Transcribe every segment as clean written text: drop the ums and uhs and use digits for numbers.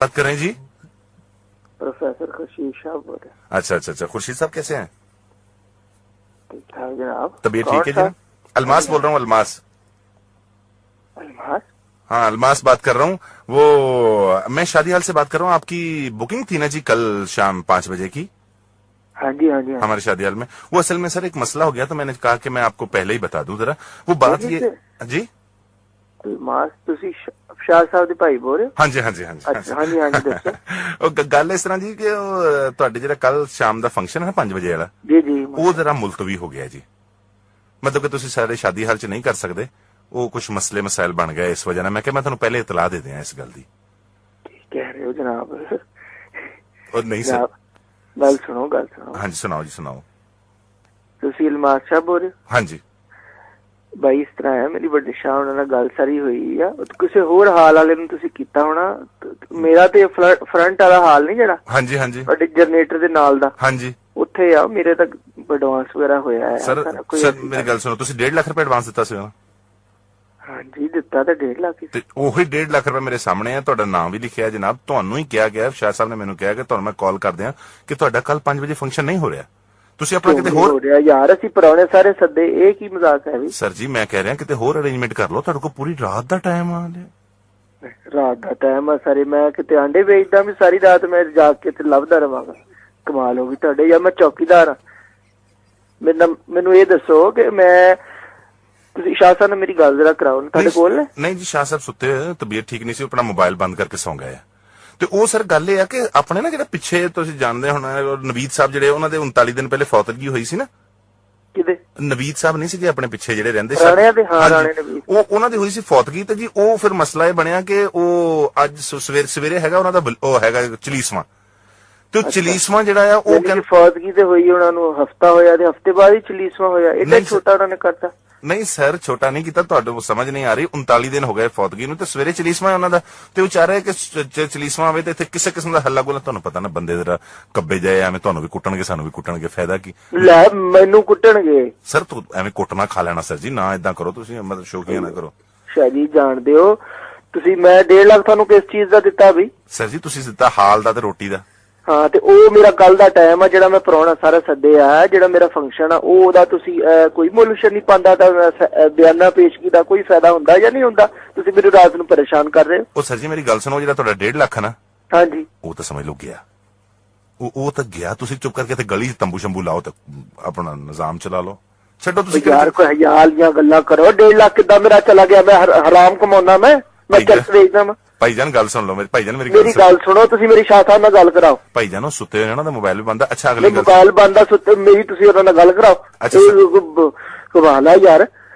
बात कर रहे हैं जी? प्रोफेसर खुर्शीद साहब बोल रहे हैं। अच्छा अच्छा अच्छा, खुर्शीद साहब कैसे हैं? ठीक ठाक जनाब। तबीयत ठीक है जी? अलमास बोल रहा हूँ, अलमास। अलमास? हाँ, अलमास बात कर रहा हूँ। वो मैं शादी हाल से बात कर रहा हूँ। आपकी बुकिंग थी ना जी कल शाम 5 बजे की? हाँ जी हाँ जी हाँ। हमारे शादी हाल में। वो असल में सर एक मसला हो गया, तो मैंने कहा कि मैं आपको पहले ही बता दूं जरा। वो बात ये जी, अलमास तुसी शाह साहब ਦੇ ਭਾਈ ਬੋਲ ਰਹੇ ਹੋ? हाँ जी हाँ जी हाँ जी अच्छा हाँ जी हाँ जी दसो। ਉਹ ਗੱਲ ਇਸ ਤਰ੍ਹਾਂ ਜੀ ਕਿ ਉਹ ਤੁਹਾਡੇ ਜਿਹੜਾ ਕੱਲ ਸ਼ਾਮ ਦਾ ਫੰਕਸ਼ਨ ਹੈ 5 ਵਜੇ ਵਾਲਾ, जी जी ਉਹ ਜਰਾ ਮੁਲਤਵੀ ਹੋ ਗਿਆ ਜੀ। ਮਤਲਬ ਕਿ ਤੁਸੀਂ ਸਾਰੇ ਸ਼ਾਦੀ ਹਾਲ ਚ ਨਹੀਂ ਕਰ ਸਕਦੇ। ਉਹ ਕੁਝ ਮਸਲੇ ਮਸਾਇਲ ਬਣ ਗਏ ਇਸ ਵਜ੍ਹਾ ਨਾਲ। ਮੈਂ ਕਿਹਾ ਮੈਂ ਤੁਹਾਨੂੰ ਪਹਿਲੇ ਇਤਲਾਹ ਦੇ ਦਿਆਂ ਇਸ ਗੱਲ ਦੀ। कह रहे हो जनाब? और नहीं सर। गल सुनो गल सुनो। हाँ जी सुनाओ जी सुनाओ। ਤੁਸੀਂ अलमास साहब बोल रहे हो? हाँ जी ਬਾਈ ਇਸ ਤਰ੍ਹਾਂ ਹੈ, ਮੇਰੀ ਵੱਡੇ ਸ਼ਾਹ ਉਹਨਾਂ ਨਾਲ ਗੱਲ ਸਾਰੀ ਹੋਈ ਆ। ਕਿਸੇ ਹੋਰ ਹਾਲ ਵਾਲੇ ਨੂੰ ਤੁਸੀਂ ਕੀਤਾ ਹੋਣਾ। ਮੇਰਾ ਤੇ ਫਰੰਟ ਵਾਲਾ ਹਾਲ ਨਹੀਂ ਜਿਹੜਾ हाँ जी हाँ जी ਤੁਹਾਡੇ ਜਨਰੇਟਰ ਦੇ ਨਾਲ ਦਾ, हाँ जी ਉੱਥੇ ਆ ਮੇਰੇ ਤੱਕ ਐਡਵਾਂਸ ਵਗੈਰਾ ਹੋਇਆ ਹੈ। सर सर मेरी गल सुनो, ਤੁਸੀਂ 1.5 ਲੱਖ ਰੁਪਏ ਐਡਵਾਂਸ ਦਿੱਤਾ ਸੀ ਨਾ? ਹਾਂਜੀ ਦਿੱਤਾ ਤਾਂ 1.5 ਲੱਖ ਤੇ ਉਹੀ 1.5 ਲੱਖ ਰੁਪਏ ਮੇਰੇ ਸਾਹਮਣੇ ਹੈ। ਤੁਹਾਡਾ ਨਾਮ ਵੀ ਲਿਖਿਆ ਹੈ ਜਨਾਬ। ਤੁਹਾਨੂੰ ਹੀ ਕਿਹਾ ਗਿਆ, ਸ਼ਾਹ ਸਾਹਿਬ ਨੇ ਮੈਨੂੰ ਕਿਹਾ ਕਿ ਤੁਹਾਨੂੰ ਮੈਂ ਕਾਲ ਕਰ ਦਿਆਂ ਕਿ ਤੁਹਾਡਾ ਕੱਲ 5 ਵਜੇ ਫੰਕਸ਼ਨ ਨਹੀਂ ਹੋ ਰਿਹਾ। ਤੁਸੀਂ ਆਪਣਾ ਕਿਤੇ ਹੋਰ ਹੋ ਰਿਹਾ ਯਾਰ। ਅਸੀਂ ਪੁਰਾਣੇ ਸਾਰੇ ਸੱਦੇ, ਇਹ ਕੀ ਮਜ਼ਾਕ ਹੈ ਵੀ? ਸਰ ਜੀ ਮੈਂ ਕਹਿ ਰਿਹਾ ਕਿਤੇ ਹੋਰ ਅਰੇਂਜਮੈਂਟ ਕਰ ਲਓ। ਤੁਹਾਡੇ ਕੋਲ ਪੂਰੀ ਰਾਤ ਦਾ ਟਾਈਮ ਆ ਲਿਆ। ਰਾਤ ਦਾ ਟਾਈਮ ਆ ਸਾਰੇ। ਮੈਂ ਕਿਤੇ ਆਂਡੇ ਵੇਚਦਾ ਵੀ ਸਾਰੀ ਰਾਤ ਮੈਂ ਜਾ ਕੇ ਤੇ ਲੱਭਦਾ ਰਵਾਂਗਾ। ਕਮਾਲ ਹੋ ਗਈ ਤੁਹਾਡੇ। ਜਾਂ ਮੈਂ ਚੌਕੀਦਾਰ ਆ? ਮੈਨੂੰ ਇਹ ਦੱਸੋ ਕਿ ਮੈਂ, ਤੁਸੀਂ ਸ਼ਾਹ ਸਾਹਿਬ ਨਾਲ ਮੇਰੀ ਗੱਲ ਜਰਾ ਕਰਾਓ ਨਾ, ਤੁਹਾਡੇ ਕੋਲ ਨੇ? ਨਹੀਂ ਜੀ, ਸ਼ਾਹ ਸਾਹਿਬ ਸੁੱਤੇ ਹੋਏ, ਤਬੀਅਤ ਠੀਕ ਨਹੀਂ ਸੀ, ਆਪਣਾ ਮੋਬਾਈਲ ਬੰਦ ਕਰਕੇ ਸੌਂ ਗਏ ਆ। ਤੇ ਉਹ ਸਰ ਗੱਲ ਇਹ ਆ ਕਿ ਆਪਣੇ ਨਾ ਜਿਹੜਾ ਪਿੱਛੇ ਤੁਸੀਂ ਜਾਣਦੇ ਹੁਣ ਨਵੀਦ ਸਾਹਿਬ ਜਿਹੜੇ, ਉਹਨਾਂ ਦੇ 39 ਦਿਨ ਪਹਿਲੇ ਫੌਤਗੀ ਹੋਈ ਸੀ ਨਾ। ਕਿਹਦੇ? ਨਵੀਦ ਸਾਹਿਬ ਨਹੀਂ ਸੀਗੇ ਆਪਣੇ ਪਿੱਛੇ ਜਿਹੜੇ ਰਹਿੰਦੇ ਸੀ? ਰਾਣਿਆਂ ਦੇ, ਹਾਂ ਰਾਣੇ ਨਵੀਦ। ਉਹ ਉਹਨਾਂ ਦੀ ਹੋਈ ਸੀ ਫੌਤਗੀ। ਤੇ ਜੀ ਉਹ ਫਿਰ ਮਸਲਾ ਇਹ ਬਣਿਆ ਕਿ ਉਹ ਅੱਜ ਸਵੇਰੇ ਹੈਗਾ ਉਹਨਾਂ ਦਾ ਉਹ ਹੈਗਾ ਚਲੀਸਵਾਂ। ਤੇ ਉਹ ਚਲੀਸਵਾਂ ਜਿਹੜਾ ਆ ਉਹ ਕਹਿੰਦੇ ਫੌਤਗੀ ਤੇ ਹੋਈ ਉਹਨਾਂ ਨੂੰ ਹਫਤਾ ਹੋਇਆ ਤੇ ਹਫਤੇ ਬਾਅਦ ਹੀ ਚਲੀਸਵਾਂ ਹੋਇਆ। ਇਹਦਾ ਛੋਟਾ ਉਹਨਾਂ ਨੇ ਕਰਤਾ? ਨਹੀਂ ਸਰ, ਛੋਟਾ ਨਹੀਂ ਕੀਤਾ। ਤੁਹਾਡੇ ਸਮਝ ਨਹੀਂ ਆ ਰਹੀ। 39 ਦਿਨ ਹੋ ਗਏ ਫੌਤਗੀ ਨੂੰ ਤੇ ਸਵੇਰੇ ਚਲੀਸਵਾਂ ਉਹਨਾਂ ਦਾ। ਤੇ ਉਹ ਚਾਹ ਰਿਹਾ ਕਿ ਚਲੀਸਵਾਂ ਆਵੇ ਤੇ ਇੱਥੇ ਕਿਸੇ ਕਿਸਮ ਦਾ ਹੱਲਾ ਗੋਲਾ, ਤੁਹਾਨੂੰ ਪਤਾ ਨਾ ਬੰਦੇ ਜਰਾ ਕੱਬੇ ਜਾਏ ਐਵੇਂ, ਤੁਹਾਨੂੰ ਵੀ ਕੁੱਟਣਗੇ ਸਾਨੂੰ ਵੀ ਕੁੱਟਣਗੇ, ਫਾਇਦਾ ਕੀ? ਲੈ ਮੈਨੂੰ ਕੁੱਟਣਗੇ? ਸਰ ਤੂੰ ਐਵੇਂ ਕੁੱਟਣਾ ਖਾ ਲੈਣਾ ਸਰ ਜੀ, ਨਾ ਇਦਾਂ ਕਰੋ ਤੁਸੀਂ, ਮਤਲਬ ਸ਼ੌਕੀਆ ਨਾ ਕਰੋ। ਸ਼ਾਹ ਜੀ ਜਾਣਦੇ ਹੋ ਤੁਸੀਂ, ਮੈਂ 1.5 ਲੱਖ ਤੁਹਾਨੂੰ ਕਿਸ ਚੀਜ਼ ਦਾ ਦਿੱਤਾ ਵੀ? ਸਰ ਜੀ ਤੁਸੀਂ ਦਿੱਤਾ ਹਾਲ ਦਾ ਤੇ ਰੋਟੀ ਦਾ। ਹਾਂ ਤੇ ਉਹ ਮੇਰਾ ਕੱਲ ਦਾ ਟਾਈਮ ਆ ਜਿਹੜਾ ਮੈਂ ਪੁਰਾਣਾ ਸਾਰਾ ਸੱਦਿਆ, ਜਿਹੜਾ ਮੇਰਾ ਫੰਕਸ਼ਨ ਆ ਉਹਦਾ ਤੁਸੀਂ ਕੋਈ ਮੁੱਲ ਨਹੀਂ ਪਾਉਂਦਾ ਤਾਂ ਬਿਆਨਾ ਪੇਸ਼ਗੀ ਦਾ ਕੋਈ ਫਾਇਦਾ ਹੁੰਦਾ ਜਾਂ ਨਹੀਂ ਹੁੰਦਾ? ਤੁਸੀਂ ਮੈਨੂੰ ਰਾਤ ਨੂੰ ਪਰੇਸ਼ਾਨ ਕਰ ਰਹੇ ਹੋ। ਉਹ ਸਰ ਜੀ ਮੇਰੀ ਗੱਲ ਸੁਣੋ, ਜਿਹੜਾ ਤੁਹਾਡਾ 1.5 ਲੱਖ ਨਾ, ਹਾਂਜੀ ਉਹ ਤਾਂ ਸਮਝ ਲਓ ਗਿਆ। ਉਹ ਤਾਂ ਗਿਆ। ਤੁਸੀਂ ਚੁੱਪ ਕਰਕੇ ਤੇ ਗਲੀ 'ਚ ਤੰਬੂ ਸ਼ੰਬੂ ਲਾਓ ਤੇ ਆਪਣਾ ਨਿਜ਼ਾਮ ਚਲਾ ਲਓ। ਛੱਡੋ ਤੁਸੀਂ ਯਾਰ, ਕੋਈ ਹਯਾਲ ਦੀਆਂ ਗੱਲਾਂ ਕਰੋ। 1.5 ਲੱਖ ਕਿੱਦਾਂ ਮੇਰਾ ਚਲਾ ਗਿਆ? ਮੈਂ ਹਰਾਮ ਕਮਾਉਣਾ, ਮੈਂ ਚਰਚ ਵੇਚਦਾ ਮੈਂ। ਭਾਈਜਾਨ ਗੱਲ ਸੁਣ ਲਓ ਮੇਰੀ। ਭਾਈਜਾਨ ਮੇਰੀ ਗੱਲ ਸੁਣੋ। ਤੁਸੀਂ ਮੇਰੀ ਸ਼ਾਹ ਸਾਹਿਬ ਨਾਲ ਗੱਲ ਕਰਾਓ। ਭਾਈਜਾਨ ਉਹ ਸੁੱਤੇ ਹੋਏ ਉਹਨਾਂ ਦਾ ਮੋਬਾਈਲ ਵੀ ਬੰਦ ਆ। ਅੱਛਾ ਅਗਲੀ ਗੱਲ, ਮੋਬਾਈਲ ਬੰਦ ਆ ਸੁੱਤੇ, ਮੇਰੀ ਤੁਸੀਂ ਉਹਨਾਂ ਨਾਲ ਗੱਲ ਕਰਾਓ। ਕਮਾਲ ਆ ਯਾਰ।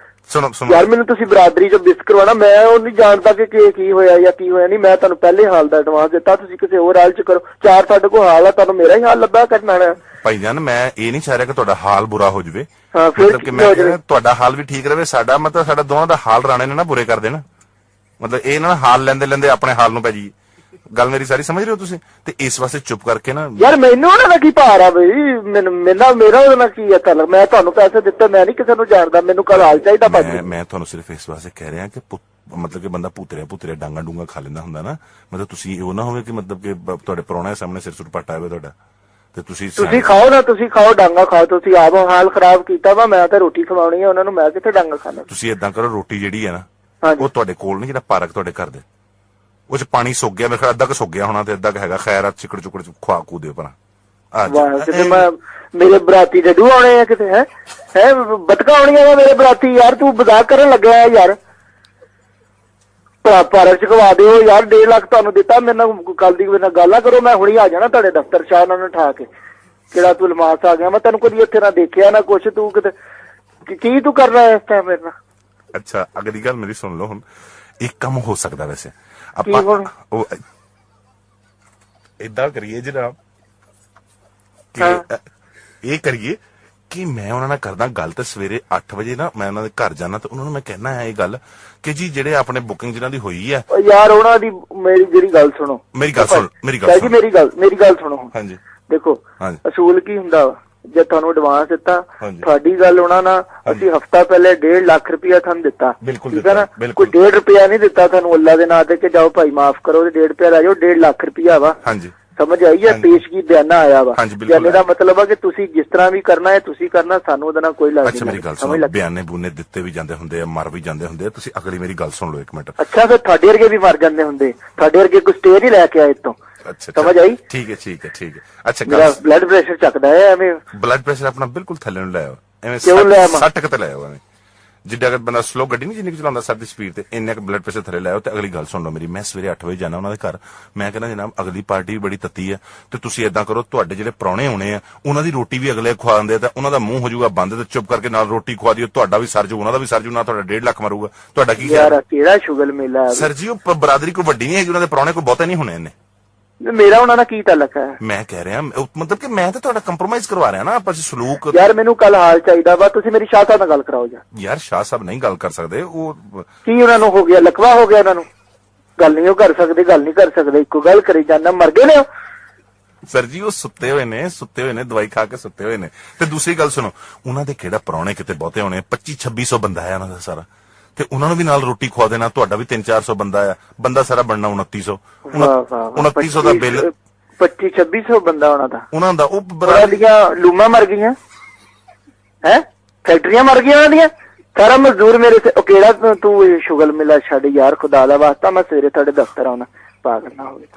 ਸੁਣੋ ਯਾਰ ਮੈਨੂੰ ਤੁਸੀਂ ਬਰਾਦਰੀ ਚੋਂ ਬਿਸ ਕਰਵਾਣਾ। ਮੈਂ ਉਹ ਨਹੀਂ ਜਾਣਦਾ ਕਿ ਕੀ ਹੋਇਆ ਜਾਂ ਕੀ ਹੋਇਆ ਨਹੀਂ। ਮੈਂ ਤੁਹਾਨੂੰ ਪਹਿਲੇ ਹਾਲ ਦਾ ਐਡਵਾਂਸ ਦਿੱਤਾ, ਤੁਸੀਂ ਕਿਸੇ ਹੋਰ ਹਾਲ ਚ ਕਰੋ। 4 ਤੁਹਾਡੇ ਕੋਲ ਹਾਲ ਆ, ਤੁਹਾਨੂੰ ਮੇਰਾ ਹੀ ਹਾਲ ਲੱਭਾ ਕਰਨਾ ਹੈ। ਭਾਈਜਾਨ ਮੈਂ ਇਹ ਨਹੀਂ ਚਾਹ ਰਿਹਾ ਕਿ ਤੁਹਾਡਾ ਹਾਲ ਬੁਰਾ ਹੋ ਜਾਵੇ। ਹਾਂ ਮਤਲਬ ਕਿ ਮੈਂ ਤੁਹਾਡਾ ਹਾਲ ਵੀ ਠੀਕ ਰਵੇ, ਸਾਡਾ ਮਤਲਬ ਸਾਡਾ ਦੋਵਾਂ ਦਾ ਹਾਲ ਰਾਣੇ ਨੇ ਨਾ ਬੁਰੇ ਕਰ ਦੇਣਾ। ਮਤਲਬ ਇਹ ਨਾ ਹਾਲ ਲੈਂਦੇ ਆਪਣੇ ਹਾਲ ਨੂੰ ਪੈ ਜੀ। ਗੱਲ ਮੇਰੀ ਸਾਰੀ ਸਮਝ ਰਹੇ ਹੋ ਤੁਸੀਂ? ਤੇ ਇਸ ਵਾਸਤੇ ਚੁੱਪ ਕਰਕੇ ਨਾ ਯਾਰ, ਮੈਨੂੰ ਉਹਨਾਂ ਦਾ ਕੀ ਭਾਰ ਆ ਬਈ? ਮੇਰਾ ਉਹਦੇ ਨਾਲ ਕੀ ਹੈ? ਮੈਂ ਤੁਹਾਨੂੰ ਪੈਸੇ ਦਿੱਤੇ, ਮੈਂ ਨਹੀਂ ਕਿਸੇ ਨੂੰ ਜਾਣਦਾ। ਮੈਨੂੰ ਕੱਲ ਹਾਲ ਚਾਹੀਦਾ ਭਾਜੀ। ਮੈਂ ਤੁਹਾਨੂੰ ਸਿਰਫ ਇਸ ਵਾਸਤੇ ਕਹਿ ਰਿਹਾ ਕਿ ਮਤਲਬ ਕਿ ਬੰਦਾ ਭੂਤਰੇ ਡਾਂਗਾ ਡੂੰਗਾ ਖਾ ਲੈਂਦਾ ਹੁੰਦਾ ਨਾ। ਮਤਲਬ ਤੁਸੀਂ ਉਹ ਨਾ ਹੋਵੇ ਕਿ ਮਤਲਬ ਕਿ ਤੁਹਾਡੇ ਪ੍ਰਾਹੁਣੇ ਸਾਹਮਣੇ ਸਿਰ ਸੁਰ ਪੱਟਾ ਹੋਵੇ ਤੁਹਾਡਾ ਤੇ ਤੁਸੀਂ ਖਾਓ ਨਾ, ਤੁਸੀਂ ਖਾਓ ਡਾਂਗਾ ਖਾਓ। ਤੁਸੀਂ ਆਪ ਹਾਲ ਖਰਾਬ ਕੀਤਾ ਵਾ। ਮੈਂ ਤਾਂ ਰੋਟੀ ਖਵਾਉਣੀ ਹੈ ਉਹਨਾਂ ਨੂੰ, ਮੈਂ ਕਿੱਥੇ ਡਾਂਗਾ ਖਾਣਾ? ਤੁਸੀਂ ਏਦਾਂ ਕਰੋ, ਰੋਟੀ ਜਿਹੜੀ ਹੈ ਨਾ ਉਹ ਤੁਹਾਡੇ ਕੋਲ ਨਹੀਂ, ਜਿਹੜਾ ਪਾਰਕ ਤੁਹਾਡੇ ਘਰ ਦੇ ਉਹ ਚ ਪਾਣੀ ਸੁੱਕ ਗਿਆ, ਮੇਰੇ ਖਿਆਲ ਅੱਧਾ ਕੁ ਸੁੱਕ ਗਿਆ ਹੋਣਾ ਤੇ ਅੱਧਾ ਕੁ ਹੈਗਾ। ਖੈਰ ਚਿਕੜ ਚੁਕੜ ਖਵਾ ਕੂ ਦਿਓ ਭਰਾ। ਮੇਰੇ ਬਰਾਤੀ ਡੱਡੂ ਆਉਣੇ ਆ ਕਿਤੇ? ਹੈ ਬਤਕਾ ਆਉਣੀਆਂ ਵਾ ਮੇਰੇ ਬਰਾਤੀ? ਯਾਰ ਤੂੰ ਮਜ਼ਾਕ ਕਰਨ ਲੱਗਿਆ ਯਾਰ। ਪਾਰਕ ਚ ਖਵਾ ਦਿਓ ਯਾਰ। 1.5 ਲੱਖ ਤੁਹਾਨੂੰ ਦਿੱਤਾ। ਮੇਰੇ ਨਾਲ ਕੱਲ ਦੀ ਮੇਰੇ ਨਾਲ ਗੱਲ ਨਾ ਕਰੋ। ਮੈਂ ਹੁਣੀ ਆ ਜਾਣਾ ਤੁਹਾਡੇ ਦਫ਼ਤਰ, ਸ਼ਾਹ ਉਹਨਾਂ ਨੂੰ ਠਾ ਕੇ। ਕਿਹੜਾ ਤੂੰ ਲਮਾਸ ਆ ਗਿਆ? ਮੈਂ ਤੈਨੂੰ ਕਦੀ ਇੱਥੇ ਨਾ ਦੇਖਿਆ ਨਾ ਕੁਛ। ਤੂੰ ਕਿਤੇ ਕੀ ਤੂੰ ਕਰ ਰਿਹਾ ਇਸ ਟਾਈਮ ਮੇਰੇ ਨਾਲ? ਅੱਛਾ ਅਗਲੀ ਗੱਲ ਮੇਰੀ ਸੁਣ ਲਓ। ਹੁਣ ਇੱਕ ਕੰਮ ਹੋ ਸਕਦਾ ਵੈਸੇ ਆਪਾਂ ਉਹ ਏਦਾਂ ਕਰੀਏ ਜਨਾਬ ਇਹ ਕਰੀਏ ਕਿ ਮੈਂ ਉਹਨਾਂ ਨਾਲ ਕਰਦਾ ਗੱਲ ਤੇ ਸਵੇਰੇ 8 ਵਜੇ ਨਾ ਮੈਂ ਉਹਨਾਂ ਦੇ ਘਰ ਜਾਣਾ ਤੇ ਉਹਨਾਂ ਨੂੰ ਮੈਂ ਕਹਿਣਾ ਹੈ ਇਹ ਗੱਲ ਕਿ ਜੀ ਜਿਹੜੇ ਆਪਣੇ ਬੁਕਿੰਗ ਜਿਹਨਾਂ ਦੀ ਹੋਈ ਹੈ ਯਾਰ ਉਹਨਾਂ ਦੀ ਮੇਰੀ ਜਿਹੜੀ ਗੱਲ ਸੁਣੋ। ਮੇਰੀ ਗੱਲ ਸੁਣ ਮੇਰੀ ਗੱਲ ਸੁਣੋ। ਹਾਂਜੀ ਦੇਖੋ ਅਸੂਲ ਕੀ ਹੁੰਦਾ ਵਾ? ਜੇ ਤੁਹਾਨੂੰ ਐਡਵਾਂਸ ਦਿੱਤਾ, ਹਾਂਜੀ। ਤੁਹਾਡੀ ਗੱਲ ਉਹਨਾਂ ਨਾਲ ਅਸੀਂ ਹਫਤਾ ਪਹਿਲੇ 1.5 ਲੱਖ ਰੁਪਇਆ ਤੁਹਾਨੂੰ ਦਿੱਤਾ, ਬਿਲਕੁਲ ਠੀਕ ਹੈ ਨਾ, ਦਿੱਤਾ, ਬਿਲਕੁਲ। ਕੋਈ 1.5 ਰੁਪਇਆ ਨਹੀਂ ਦਿੱਤਾ ਤੁਹਾਨੂੰ ਅੱਲਾ ਦੇ ਨਾਂ ਤੇ ਕਿ ਜਾਓ ਭਾਈ ਮਾਫ ਕਰੋ ਤੇ 1.5 ਰੁਪਇਆ ਲੈ ਜਾਓ, 1.5 ਲੱਖ ਰੁਪਇਆ ਵਾ। ਹਾਂਜੀ ਸਮਝ ਆਈ ਹੈ? ਹਾਂਜੀ। ਪੇਸ਼ਗੀ ਬਿਆਨਾ ਆਇਆ ਵਾ। ਹਾਂਜੀ, ਬਿਲਕੁਲ ਬਿਆਨੇ ਦਾ ਮਤਲਬ ਹੈ ਕਿ ਤੁਸੀਂ ਜਿਸ ਤਰ੍ਹਾਂ ਵੀ ਕਰਨਾ ਹੈ ਤੁਸੀਂ ਕਰਨਾ, ਸਾਨੂੰ ਉਹਦੇ ਨਾਲ ਕੋਈ ਲਾਜ ਅੱਛਾ ਮੇਰੀ ਗੱਲ ਸੁਣੋ, ਬਿਆਨੇ ਬੂਨੇ ਦਿੱਤੇ ਵੀ ਜਾਂਦੇ ਹੁੰਦੇ ਆ, ਮਰ ਵੀ ਜਾਂਦੇ ਹੁੰਦੇ ਆ, ਤੁਸੀਂ ਅਗਲੀ ਮੇਰੀ ਗੱਲ ਸੁਣ ਲਓ ਇੱਕ ਮਿੰਟ। ਅੱਛਾ ਫਿਰ ਤੁਹਾਡੇ ਵਰਗੇ ਵੀ ਮਰ ਜਾਂਦੇ ਹੁੰਦੇ, ਤੁਹਾਡੇ ਵਰਗੇ ਕੋਈ ਸਟੇ ਨਹੀਂ ਲੈ ਕੇ ਆਏ ਇੱਥੋਂ। ਅੱਛਾ ਸਮਝ ਆਈ? ਠੀਕ ਹੈ ਠੀਕ ਹੈ ਠੀਕ ਹੈ। ਅੱਛਾ ਮੇਰਾ ਬਲੱਡ ਪ੍ਰੈਸ਼ਰ ਚੱਕਦਾ ਹੈ ਐਵੇਂ, ਬਲੱਡ ਪ੍ਰੈਸ਼ਰ ਆਪਣਾ ਬਿਲਕੁਲ ਥੱਲੇ ਨੂੰ ਲੈ ਆਓ, ਐਵੇਂ ਕਿਉਂ ਲੈ ਆਵਾਂ? 60 ਕਿਤੇ ਲੈ ਆਓ ਐਵੇਂ, ਜਿੱਦਾਂ ਅਗਰ ਬੰਦਾ ਸਲੋ ਗੱਡੀ ਨਹੀਂ ਜਿੰਨੀ ਕੁ ਚਲਾਉਂਦਾ 60 ਦੀ ਸਪੀਡ ਤੇ, ਇੰਨੇ ਕੁ ਬਲੱਡ ਪ੍ਰੈਸ਼ਰ ਥੱਲੇ ਲੈ ਆਓ। ਤੇ ਅਗਲੀ ਗੱਲ ਸੁਣ ਲਓ ਮੇਰੀ, ਮੈਂ ਸਵੇਰੇ 8 ਵਜੇ ਜਾਣਾ ਉਹਨਾਂ ਦੇ ਘਰ, ਮੈਂ ਕਹਿੰਦਾ ਜਨਾਬ ਅਗਲੀ ਪਾਰਟੀ ਵੀ ਬੜੀ ਤੱਤੀ ਹੈ, ਤੇ ਤੁਸੀਂ ਏਦਾਂ ਕਰੋ, ਤੁਹਾਡੇ ਜਿਹੜੇ ਪ੍ਰਾਹੁਣੇ ਆਉਣੇ ਆ ਉਹਨਾਂ ਦੀ ਰੋਟੀ ਵੀ ਅਗਲੇ ਖਵਾ ਦਿੰਦੇ ਆ, ਤਾਂ ਉਹਨਾਂ ਦਾ ਮੂੰਹ ਹੋ ਜਾਊਗਾ ਬੰਦ, ਤੇ ਚੁੱਪ ਕਰਕੇ ਨਾਲ ਰੋਟੀ ਖਵਾ ਦਿਓ, ਤੁਹਾਡਾ ਵੀ ਸਰ ਜੂ, ਉਹਨਾਂ ਦਾ ਵੀ ਸਰ ਜੂ, ਨਾ ਤੁਹਾਡਾ 1.5 ਲੱਖ ਮਰੂਗਾ। ਤੁਹਾਡਾ ਕੀ ਖਿਆਲ? ਯਾਰ ਕਿਹੜਾ ਸ਼ੁਗਲ ਮੇਲਾ ਹੈ? ਸਰ ਜੀ ਉਹ ਬਰਾਦਰੀ ਕੋਈ ਵੱਡੀ ਨਹੀਂ ਹੈਗੀ, ਉਹਨਾਂ ਦੇ ਪ੍ਰਾਹੁਣੇ ਕੋਈ ਬਹੁਤੇ ਨਹੀਂ ਹੋਣੇ ਇੰਨੇ। ਮੇਰਾ ਉਹਨਾਂ ਨਾਲ ਕੀ ਤਾਲੁਕ ਹੈ? ਮੈਂ ਕਹਿ ਰਿਹਾ ਮਤਲਬ ਕਿ ਮੈਂ ਤਾਂ ਤੁਹਾਡਾ ਕੰਪਰੋਮਾਈਜ਼ ਕਰਵਾ ਰਿਹਾ ਨਾ, ਆਪਾਂ ਸਲੂਕ। ਯਾਰ ਮੈਨੂੰ ਕੱਲ ਹਾਲ ਚਾਹੀਦਾ ਵਾ, ਤੁਸੀਂ ਮੇਰੀ ਸ਼ਾਹ ਸਾਹਿਬ ਨਾਲ ਗੱਲ ਕਰਾਓ ਯਾਰ ਸ਼ਾਹ ਸਾਹਿਬ ਨਹੀਂ ਗੱਲ ਕਰ ਸਕਦੇ, ਉਹ ਕੀ ਉਹਨਾਂ ਨੂੰ ਹੋ ਗਿਆ, ਲਕਵਾ ਹੋ ਗਿਆ ਉਹਨਾਂ ਨੂੰ, ਗੱਲ ਨਹੀਂ ਉਹ ਕਰ ਸਕਦੇ, ਗੱਲ ਨਹੀਂ ਕਰ ਸਕਦੇ, ਇੱਕੋ ਗੱਲ ਕਰੀ ਜਾਂਦਾ, ਮਰ ਗਏ ਨੇ ਉਹ। ਸਰ ਜੀ ਉਹ ਸੁੱਤੇ ਹੋਏ ਨੇ, ਦਵਾਈ ਖਾ ਕੇ ਸੁੱਤੇ ਹੋਏ ਨੇ। ਤੇ ਦੂਸਰੀ ਗੱਲ ਸੁਣੋ, ਉਹਨਾਂ ਦੇ ਕਿਹੜਾ ਪ੍ਰਾਹੁਣੇ ਕਿਤੇ ਬਹੁਤੇ ਹੋਣੇ, 25-2600 ਬੰਦਾ ਹੈ ਉਹਨਾਂ ਦਾ ਸਾਰਾ, ਤੇ ਉਹਨਾਂ ਨੂੰ ਵੀ ਨਾਲ ਰੋਟੀ ਖਵਾ ਦੇਣਾ, ਤੁਹਾਡਾ ਵੀ 300-400 ਬੰਦਾ ਆ, ਬੰਦਾ ਸਾਰਾ ਬਣਨਾ 2900 2900 ਦਾ ਬਿੱਲ। 2500-2600 ਬੰਦਾ ਉਹਨਾਂ ਦਾ ਉਹ ਉਹਨਾਂ ਦੀਆਂ ਲੂਮਾਂ ਮਰ ਗਈਆਂ ਹੈ, ਫੈਕਟਰੀਆਂ ਮਰ ਗਈਆਂ ਉਹਨਾਂ ਦੀਆਂ, ਸਾਰਾ ਮਜ਼ਦੂਰ ਮੇਰੇ ਤੇ। ਉਹ ਕਿਹੜਾ ਤੂੰ ਸ਼ੁਗਲ ਮਿਲਾ ਛੱਡ ਯਾਰ, ਖੁਦਾ ਦਾ ਵਾਸਤਾ, ਮੈਂ ਸਵੇਰੇ ਤੁਹਾਡੇ ਦਫ਼ਤਰ ਆਉਣਾ, ਪਾਗਲ ਨਾ ਹੋਵੇ।